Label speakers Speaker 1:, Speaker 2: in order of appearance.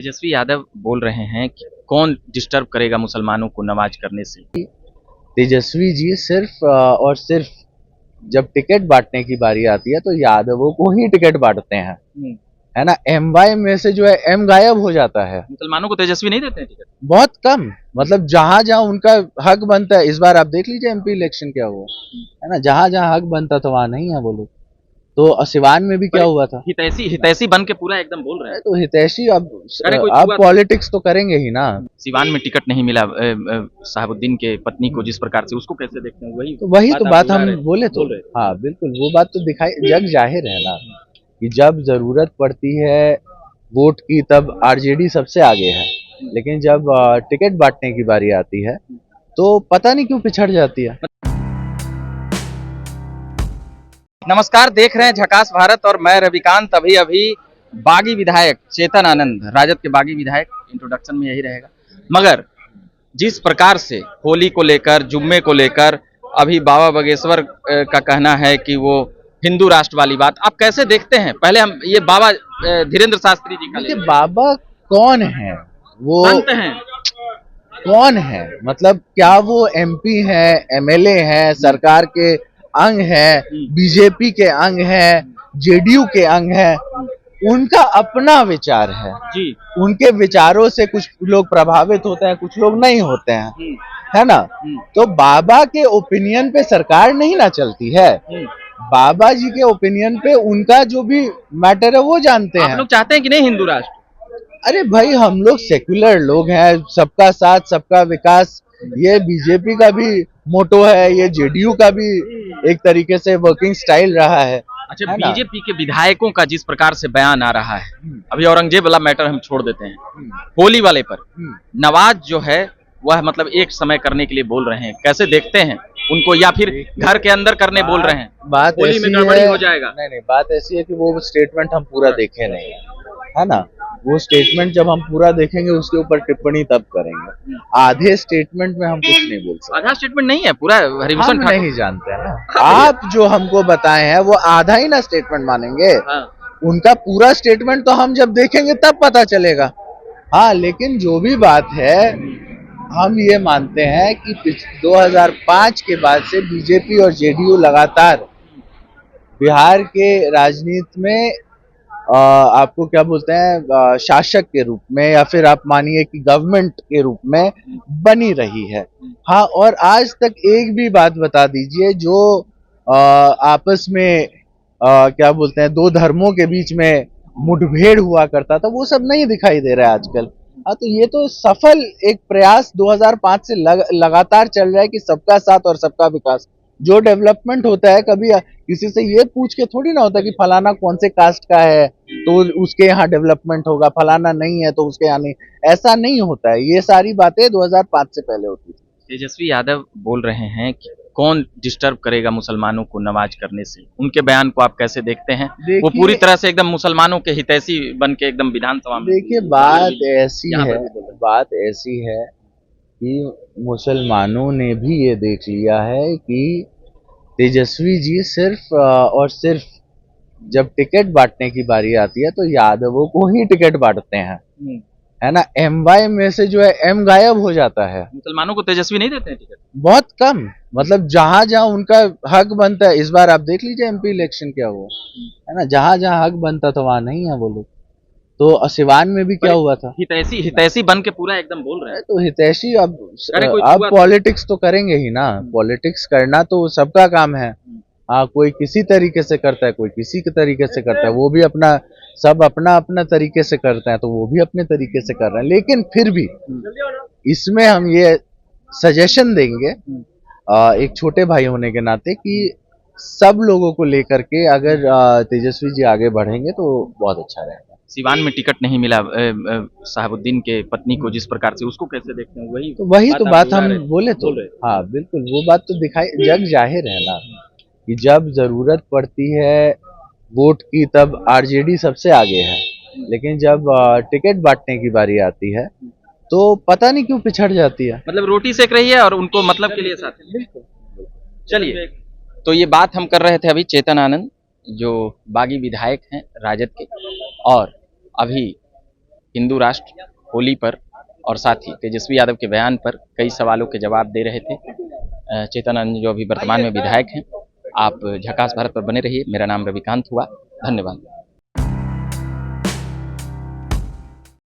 Speaker 1: तेजस्वी यादव बोल रहे हैं कि कौन डिस्टर्ब करेगा मुसलमानों को नमाज करने से।
Speaker 2: तेजस्वी जी सिर्फ और सिर्फ जब टिकट बांटने की बारी आती है तो यादवों को ही टिकट बांटते हैं, है ना। एम वाई में से जो है एम गायब हो जाता है।
Speaker 1: मुसलमानों को तेजस्वी नहीं देते हैं टिकट।
Speaker 2: बहुत कम, मतलब जहां जहां उनका हक बनता है। इस बार आप देख लीजिए एमपी इलेक्शन क्या हुआ, है ना। जहां जहां हक बनता था वहां नहीं है वो लोग। तो सिवान में भी क्या हुआ था।
Speaker 1: हितैषी हितैषी बन के पूरा एकदम बोल रहे हैं।
Speaker 2: तो हितैषी अब
Speaker 1: अरे कोई
Speaker 2: अब पॉलिटिक्स तो करेंगे ही ना।
Speaker 1: सिवान में टिकट नहीं मिला साहबुद्दीन के पत्नी को, जिस प्रकार से उसको कैसे देखते हैं
Speaker 2: वही तो बात हम
Speaker 1: आप
Speaker 2: बोले तो। हाँ बिल्कुल, वो बात तो दिखाई जग जाहिर है ना कि जब जरूरत पड़ती है वोट की तब आरजेडी सबसे आगे है, लेकिन जब टिकट बांटने की बारी आती है तो पता नहीं क्यों पिछड़ जाती है।
Speaker 1: नमस्कार, देख रहे हैं झकास भारत और मैं रविकांत। अभी बागी विधायक चेतन आनंद, राजद के बागी विधायक, इंट्रोडक्शन में यही रहेगा। मगर जिस प्रकार से होली को लेकर, जुम्मे को लेकर अभी बाबा बागेश्वर का कहना है कि वो हिंदू राष्ट्र वाली बात, आप कैसे देखते हैं? पहले हम ये बाबा धीरेन्द्र शास्त्री जी का
Speaker 2: देखिए, बाबा कौन है? वो
Speaker 1: संत हैं।
Speaker 2: कौन है? मतलब क्या वो एमपी है, एमएलए है, सरकार के अंग है, बीजेपी के अंग है, जेडीयू के अंग है? उनका अपना विचार है
Speaker 1: जी।
Speaker 2: उनके विचारों से कुछ लोग प्रभावित होते हैं, कुछ लोग नहीं होते हैं, है ना। तो बाबा के ओपिनियन पे सरकार नहीं ना चलती है। बाबा जी के ओपिनियन पे उनका जो भी मैटर है वो जानते हैं।
Speaker 1: आप लोग चाहते हैं कि नहीं हिंदू राष्ट्र?
Speaker 2: अरे भाई, हम लोग सेक्युलर लोग हैं, सबका साथ सबका विकास ये बीजेपी का भी मोटो है, ये जेडीयू का भी एक तरीके से वर्किंग स्टाइल रहा है।
Speaker 1: अच्छा, बीजेपी के विधायकों का जिस प्रकार से बयान आ रहा है, अभी औरंगजेब वाला मैटर हम छोड़ देते हैं, होली वाले पर नवाज जो है वह मतलब एक समय करने के लिए बोल रहे हैं, कैसे देखते हैं उनको? या फिर घर के अंदर करने बोल रहे हैं?
Speaker 2: बात
Speaker 1: होली में गड़बड़ी हो जाएगा।
Speaker 2: नहीं, बात ऐसी है कि वो स्टेटमेंट हम पूरा देखे नहीं, है ना। वो स्टेटमेंट जब हम पूरा देखेंगे उसके ऊपर टिप्पणी तब करेंगे। आधे स्टेटमेंट में हम कुछ नहीं बोल सकते।
Speaker 1: आधा स्टेटमेंट नहीं है पूरा, हरिभूषण
Speaker 2: हम नहीं जानते हैं ना। आप जो हमको बताए हैं वो आधा ही ना स्टेटमेंट मानेंगे। उनका पूरा स्टेटमेंट तो हम जब देखेंगे तब पता चलेगा। हाँ, लेकिन जो भी बात है, हम ये मानते हैं कि 2005 के बाद से बीजेपी और जेडीयू लगातार बिहार के राजनीति में आपको क्या बोलते हैं, शासक के रूप में, या फिर आप मानिए कि गवर्नमेंट के रूप में बनी रही है। हाँ, और आज तक एक भी बात बता दीजिए जो आपस में क्या बोलते हैं, दो धर्मों के बीच में मुठभेड़ हुआ करता था, वो सब नहीं दिखाई दे रहा है आजकल। हाँ, तो ये तो सफल एक प्रयास 2005 से लगातार चल रहा है कि सबका साथ और सबका विकास। जो डेवलपमेंट होता है कभी किसी से ये पूछ के थोड़ी ना होता कि फलाना कौन से कास्ट का है तो उसके यहाँ डेवलपमेंट होगा, फलाना नहीं है तो उसके यहाँ नहीं। ऐसा नहीं होता है। ये सारी बातें 2005 से पहले होती थी।
Speaker 1: तेजस्वी यादव बोल रहे हैं कि कौन डिस्टर्ब करेगा मुसलमानों को नमाज करने से। उनके बयान को आप कैसे देखते हैं? वो पूरी तरह से एकदम मुसलमानों के हितैषी बन के एकदम विधानसभा में।
Speaker 2: देखिए, बात ऐसी है कि मुसलमानों ने भी ये देख लिया है कि तेजस्वी जी सिर्फ और सिर्फ जब टिकट बांटने की बारी आती है तो यादवों को ही टिकट बांटते हैं, है ना। एम वाई में से जो है एम गायब हो जाता है।
Speaker 1: मुसलमानों को तेजस्वी नहीं देते हैं टिकट।
Speaker 2: बहुत कम, मतलब जहां जहां उनका हक बनता है। इस बार आप देख लीजिए एमपी इलेक्शन क्या हुआ, है ना। जहां जहां हक बनता था वहां नहीं है वो लोग। तो सिवान में भी क्या हुआ था।
Speaker 1: हितैषी हितैषी बन के पूरा एकदम बोल रहे हैं।
Speaker 2: तो हितैषी अब पॉलिटिक्स तो करेंगे ही ना। पॉलिटिक्स करना तो सबका काम है। हाँ, कोई किसी तरीके से करता है, कोई किसी के तरीके से करता है, वो भी अपना सब अपना अपना तरीके से करते हैं, तो वो भी अपने तरीके से कर रहे हैं। लेकिन फिर भी इसमें हम ये सजेशन देंगे एक छोटे भाई होने के नाते कि सब लोगों को लेकर के अगर तेजस्वी जी आगे बढ़ेंगे तो बहुत अच्छा रहेगा।
Speaker 1: सिवान में टिकट नहीं मिला साहबुद्दीन के पत्नी को, जिस प्रकार से उसको कैसे देखते हैं?
Speaker 2: वही तो बात हम बोले तो। हाँ बिल्कुल, वो बात तो दिखाई जग जाहिर है ना कि जब जरूरत पड़ती है वोट की तब आरजेडी सबसे आगे है, लेकिन जब टिकट बांटने की बारी आती है तो पता नहीं क्यों पिछड़ जाती है।
Speaker 1: मतलब रोटी सेक रही है और उनको मतलब के लिए साथ है। चलिए, तो ये बात हम कर रहे थे अभी चेतन आनंद, जो बागी विधायक हैं राजद के, और अभी हिंदू राष्ट्र, होली पर और साथ ही तेजस्वी यादव के बयान पर कई सवालों के जवाब दे रहे थे चेतन आनंद, जो अभी वर्तमान में विधायक हैं। आप झकास भारत पर बने रहिए। मेरा नाम रविकांत हुआ। धन्यवाद।